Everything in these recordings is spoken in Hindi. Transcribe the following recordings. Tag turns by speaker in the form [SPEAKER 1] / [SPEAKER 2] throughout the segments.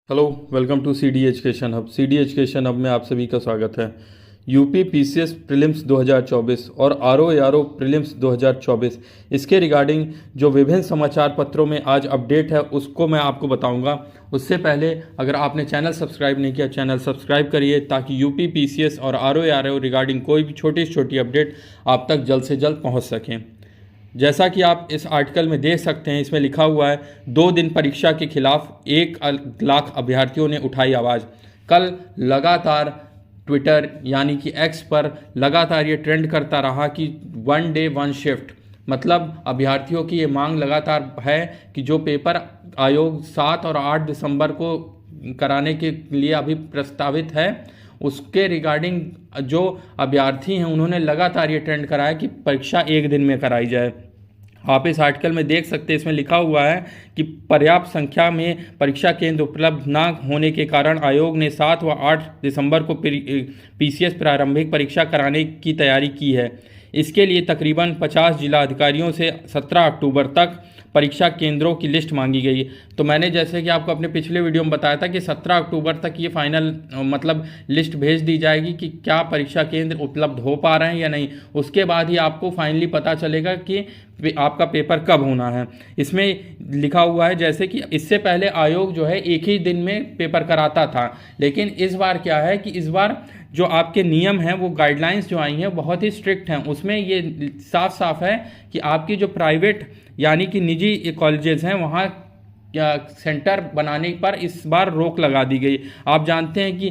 [SPEAKER 1] Hello, welcome to C D education hub. C D education hub में आप सभी का स्वागत है। यूपी पीसीएस प्रीलिम्स 2024 और आरओ प्रीलिम्स 2024 इसके रिगार्डिंग जो विभिन्न समाचार पत्रों में आज अपडेट है उसको मैं आपको बताऊंगा। उससे पहले अगर आपने चैनल सब्सक्राइब नहीं किया, चैनल सब्सक्राइब करिए ताकि यूपी पीसीएस और आरओ रिगार्डिंग कोई भी छोटी से छोटी अपडेट आप तक जल्द से जल्द पहुँच सकें। जैसा कि आप इस आर्टिकल में देख सकते हैं, इसमें लिखा हुआ है 2 दिन परीक्षा के खिलाफ 1 लाख अभ्यर्थियों ने उठाई आवाज़। कल लगातार ट्विटर यानी कि एक्स पर लगातार ये ट्रेंड करता रहा कि 1 डे 1 शिफ्ट, मतलब अभ्यर्थियों की ये मांग लगातार है कि जो पेपर आयोग 7 और 8 दिसंबर को कराने के लिए अभी प्रस्तावित है उसके रिगार्डिंग जो अभ्यर्थी हैं उन्होंने लगातार ये ट्रेंड कराया कि परीक्षा 1 दिन में कराई जाए। आप इस आर्टिकल में देख सकते हैं, इसमें लिखा हुआ है कि पर्याप्त संख्या में परीक्षा केंद्र उपलब्ध न होने के कारण आयोग ने 7 व 8 दिसंबर को पीसीएस प्रारंभिक परीक्षा कराने की तैयारी की है। इसके लिए तकरीबन 50 जिला अधिकारियों से 17 अक्टूबर तक परीक्षा केंद्रों की लिस्ट मांगी गई। तो मैंने जैसे कि आपको अपने पिछले वीडियो में बताया था कि 17 अक्टूबर तक ये फाइनल मतलब लिस्ट भेज दी जाएगी कि क्या परीक्षा केंद्र उपलब्ध हो पा रहे हैं या नहीं। उसके बाद ही आपको फाइनली पता चलेगा कि आपका पेपर कब होना है। इसमें लिखा हुआ है जैसे कि इससे पहले आयोग जो है एक ही दिन में पेपर कराता था, लेकिन इस बार क्या है कि इस बार जो आपके नियम हैं वो गाइडलाइंस जो आई हैं बहुत ही स्ट्रिक्ट हैं। उसमें ये साफ साफ है कि आपकी जो प्राइवेट यानी कि निजी कॉलेजेस हैं वहाँ सेंटर बनाने पर इस बार रोक लगा दी गई। आप जानते हैं कि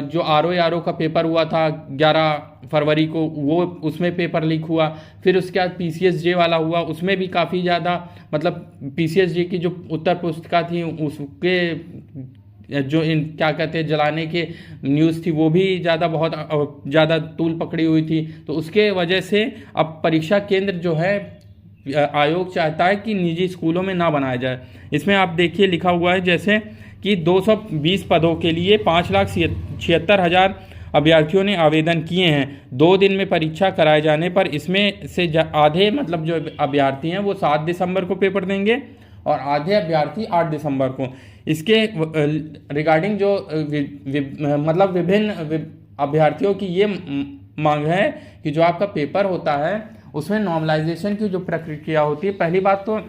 [SPEAKER 1] जो आरओ का पेपर हुआ था 11 फरवरी को, वो उसमें पेपर लीक हुआ। फिर उसके बाद पीसीएसजे वाला हुआ, उसमें भी काफ़ी ज़्यादा मतलब पीसीएसजे की जो उत्तर पुस्तिका थी उसके जो क्या कहते हैं जलाने के न्यूज़ थी वो भी बहुत ज़्यादा तूल पकड़ी हुई थी। तो उसके वजह से अब परीक्षा केंद्र जो है आयोग चाहता है कि निजी स्कूलों में ना बनाया जाए। इसमें आप देखिए लिखा हुआ है जैसे कि 220 पदों के लिए 5,76,000 अभ्यर्थियों ने आवेदन किए हैं। 2 दिन में परीक्षा कराए जाने पर इसमें से आधे मतलब जो अभ्यर्थी हैं वो 7 दिसंबर को पेपर देंगे और आधे अभ्यर्थी 8 दिसंबर को। इसके रिगार्डिंग जो मतलब विभिन्न अभ्यर्थियों की ये मांग है कि जो आपका पेपर होता है उसमें नॉर्मलाइजेशन की जो प्रक्रिया होती है, पहली बात तो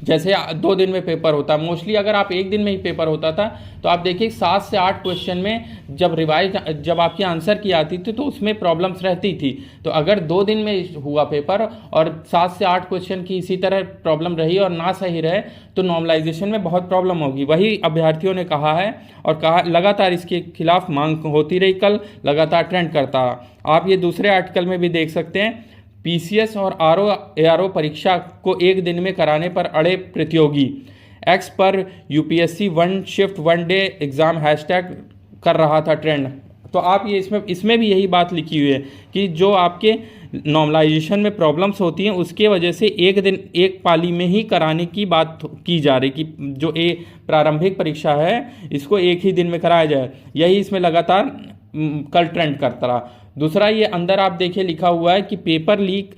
[SPEAKER 1] जैसे 2 दिन में पेपर होता है, मोस्टली अगर आप 1 दिन में ही पेपर होता था तो आप देखिए 7 से 8 क्वेश्चन में जब आपकी आंसर की आती थी तो उसमें प्रॉब्लम्स रहती थी। तो अगर 2 दिन में हुआ पेपर और 7 से 8 क्वेश्चन की इसी तरह प्रॉब्लम रही और ना सही रहे तो नॉर्मलाइजेशन में बहुत प्रॉब्लम होगी। वही अभ्यर्थियों ने कहा है और कहा लगातार इसके खिलाफ मांग होती रही, कल लगातार ट्रेंड करता। आप ये दूसरे आर्टिकल में भी देख सकते हैं, पीसीएस और आरओ परीक्षा को 1 दिन में कराने पर अड़े प्रतियोगी। एक्स पर UPSC 1 shift 1 day exam hashtag कर रहा था ट्रेंड। तो आप ये इसमें भी यही बात लिखी हुई है कि जो आपके नॉर्मलाइजेशन में प्रॉब्लम्स होती हैं उसके वजह से 1 दिन 1 पाली में ही कराने की बात की जा रही कि जो प्रारंभिक परीक्षा है इसको 1 ही दिन में कराया जाए। यही इसमें लगातार कल ट्रेंड करता रहा। दूसरा ये अंदर आप देखिए लिखा हुआ है कि पेपर लीक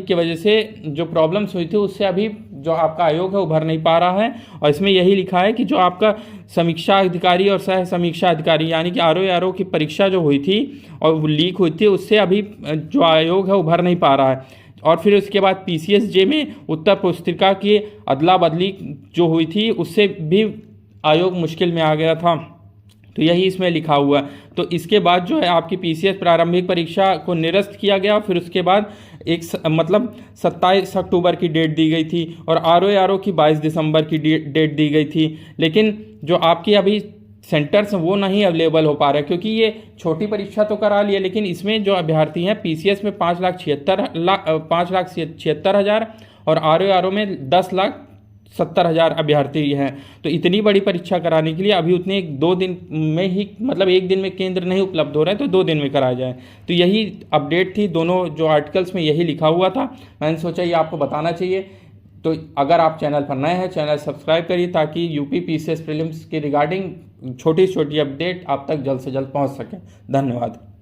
[SPEAKER 1] की वजह से जो प्रॉब्लम्स हुई थी उससे अभी जो आपका आयोग है उभर नहीं पा रहा है। और इसमें यही लिखा है कि जो आपका समीक्षा अधिकारी और सह समीक्षा अधिकारी यानी कि आरओ की परीक्षा जो हुई थी और वो लीक हुई थी उससे अभी जो आयोग है उभर नहीं पा रहा है। और फिर उसके बाद पीसीएसजे में उत्तर पुस्तिका की अदला बदली जो हुई थी उससे भी आयोग मुश्किल में आ गया था। तो यही इसमें लिखा हुआ है। तो इसके बाद जो है आपकी पीसीएस प्रारंभिक परीक्षा को निरस्त किया गया। फिर उसके बाद मतलब 27 अक्टूबर की डेट दी गई थी और आरओ की 22 दिसंबर की डेट दी गई थी। लेकिन जो आपकी अभी सेंटर्स वो नहीं अवेलेबल हो पा रहे क्योंकि ये छोटी परीक्षा तो करा लिया, लेकिन इसमें जो अभ्यर्थी हैं पीसीएस में 5,76,000 और आरओ में 10,70,000 अभ्यर्थी हैं। तो इतनी बड़ी परीक्षा कराने के लिए अभी उतने 2 दिन में ही मतलब 1 दिन में केंद्र नहीं उपलब्ध हो रहे हैं तो 2 दिन में कराया जाए। तो यही अपडेट थी, दोनों जो आर्टिकल्स में यही लिखा हुआ था। मैंने सोचा ये आपको बताना चाहिए। तो अगर आप चैनल पर नए हैं चैनल सब्सक्राइब करिए ताकि यूपी पीसीएस प्रीलिम्स के रिगार्डिंग छोटी छोटी अपडेट आप तक जल्द से जल्द पहुँच सकें। धन्यवाद।